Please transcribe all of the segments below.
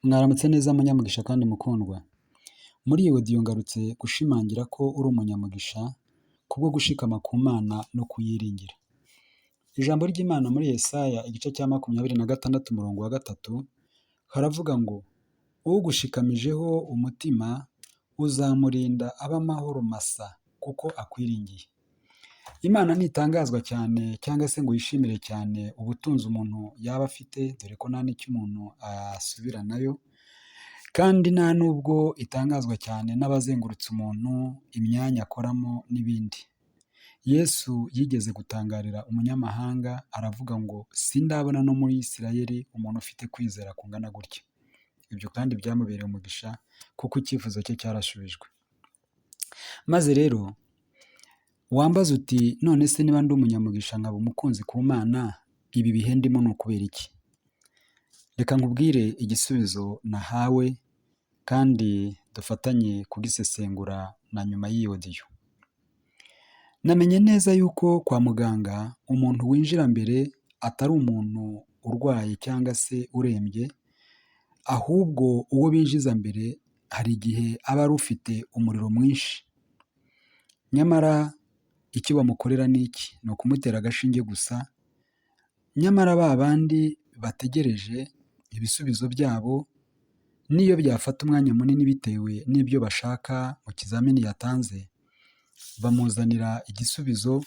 Mwaramutse neza munyamugisha kandi mukundwa. Muri iyi audio ngarutse gushimangira ko uri umunyamugisha kubwo gushikama ku Mana no kuyiringira. Ijambo ry'Imana muri Yesaya igice cya 26 umurongo wa 3 haravuga ngo ugushikamijeho umutima uzamurinda ab'amahoro masa kuko akwiringiye. Imana ntitangazwa cyane cyangwa se ngo yishimire cyane ubutunzi umuntu yaba afite, dore ko nta n'icyo umuntu asubiranayo, kandi nta nubwo itangazwa cyane n'abazengurutse umuntu, imyanya akoramo n'ibindi. Yesu yigeze gutangarira umunyamahanga aravuga ngo sindabona no muri Isirayeli umuntu ufite kwizera kungana gutya. Ibyo kandi byamubereye umugisha kuko icyifuzo cye cyarashubijwe. Maze rero wambaza uti none se niba ndi umunyamugisha nkaba umukunzi ku Mana, ibi bihe ndimo ni ukubera iki? Reka nkubwire igisubizo nahawe kandi dufatanye kugisesengura na nyuma y'iyi audio. Namenye neza yuko kwa muganga umuntu winjira mbere atari umuntu urwaye cyangwa se urembye, ahubwo uwo binjiza mbere hari igihe aba ari ufite umuriro mwinshi. Nyamara icyo bamukorera ni iki? Ni ukumutera agashinge gusa. Nyamara ba bandi bategereje ibisubizo byabo, n'iyo byafata umwanya munini bitewe n'ibyo bashaka mu kizamini yatanze, bamuzanira igisubizo,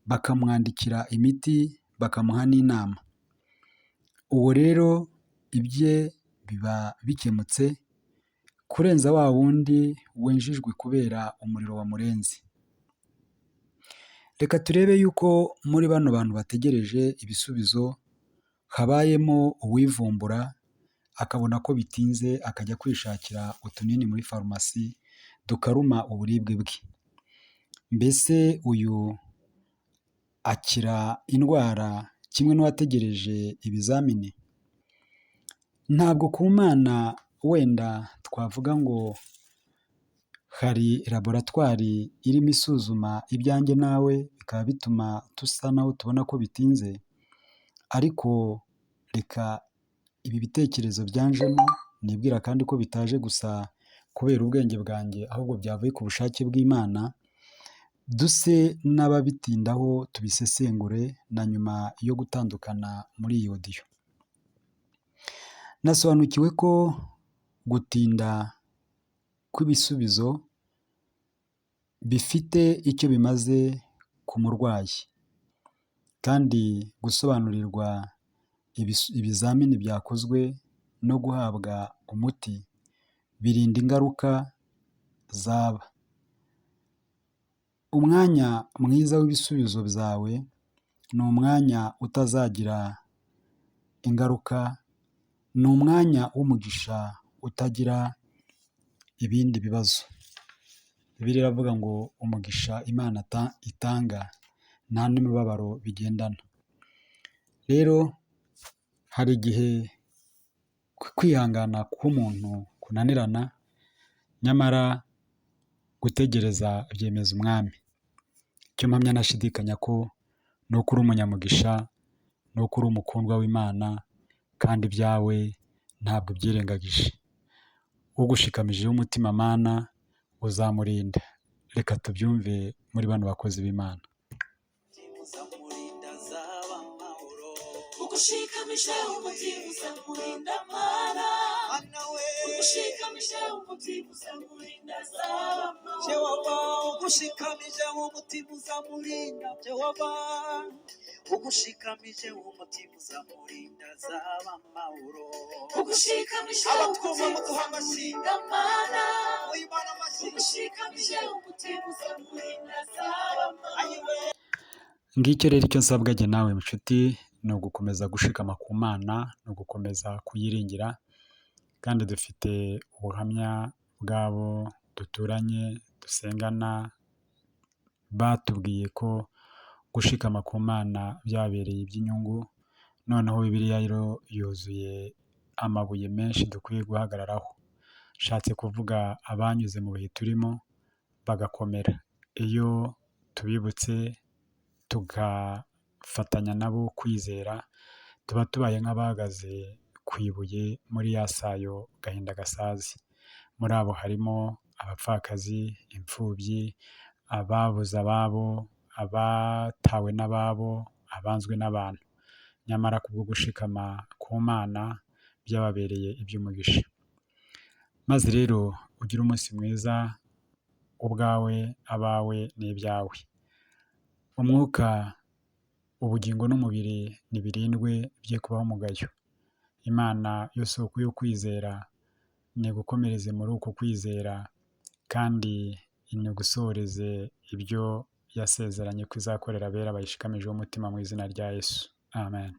bakamwandikira imiti, bakamuha n'inama. Uwo rero ibye biba bikemutse kurenza wa wundi wenjijwe kubera umuriro wamurenze. Reka turebe yuko muri bano bantu bategereje ibisubizo habayemo uwivumbura akabona ko bitinze akajya kwishakira utunini muri farumasi dukaruma uburibwe bwe. Mbese uyu akira indwara kimwe n'uwategereje ibizamini? Ntabwo ku Mana wenda twavuga ngo hari laboratwari irimo isuzuma ibyanjye nawe bikaba bituma tusa naho tubona ko bitinze, ariko reka ibi bitekerezo byanjemo nibwira kandi ko bitaje gusa kubera ubwenge bwanjye, ahubwo byavuye ku bushake bw'Imana, duse n'ababitindaho tubisesengure na nyuma yo gutandukana muri iyi audio. Nasobanukiwe ko gutinda kw'ibisubizo bifite icyo bimaze ku murwayi, kandi gusobanurirwa ibizamini byakozwe no guhabwa umuti birinda ingaruka zaba. Umwanya mwiza w'ibisubizo byawe ni umwanya utazagira ingaruka, ni umwanya w'umugisha utagira ibindi bibazo. Bibiliya iravuga ngo umugisha Imana itanga nta n'imibabaro bigendana. Rero hari igihe kwihangana k'umuntu kunanirana, nyamara gutegereza byemeza umwami. Icyo mpamya ntashidikanya ko ni uko uri umunyamugisha, ni uko uri umukundwa w'Imana, kandi ibyawe ntabwo byirengagije. Ugushikamijeho umutima Mana uzamurinda. Reka tubyumve muri bano bakozi b'Imana. Ugushikamijeho umutima uzamurinda Mana, ugushikamijeho umutima uzamurinda azaba amahoro. Jehova ugushikamijeho umutima uzamurinda, Jehova ugushikamijeho umutima uzamurinda azaba amahoro. Ugushikamijeho umutima uzamurinda Mana, ugushikamijeho umutima uzamurinda azaba amahoro. Ngicyo rero icyo nsabwa jye nawe nshuti, ni ugukomeza gushikama ku Mana, ni ugukomeza kuyiringira, kandi dufite ubuhamya bw'abo duturanye dusengana batubwiye ko gushikama ku Mana byabereye iby'inyungu. Noneho Bibiliya rero yuzuye amabuye menshi dukwiye guhagararaho. Nshatse kuvuga abanyuze mu bihe turimo bagakomera. Iyo tubibutse tugafatanya nabo kwizera, tuba tubaye nk'abahagaze ku ibuye muri ya sayo gahinda gasazi. Muri abo harimo abapfakazi, imfubyi, ababuze ababo, abatawe n'ababo, abanzwe n'abantu. Nyamara kubwo gushikama ku Mana byababereye iby'umugisha. Maze rero ugire umunsi mwiza, ubwawe, abawe n'ibyawe. Umwuka, ubugingo n'umubiri nibirindwe bye kubaho umugayo. Imana yo soko yo kwizera, nigukomereze muri uko kwizera kandi inigusoreze ibyo yasezeranye ko izakorera abera bayishikamijeho umutima mu izina rya Yesu. Amen.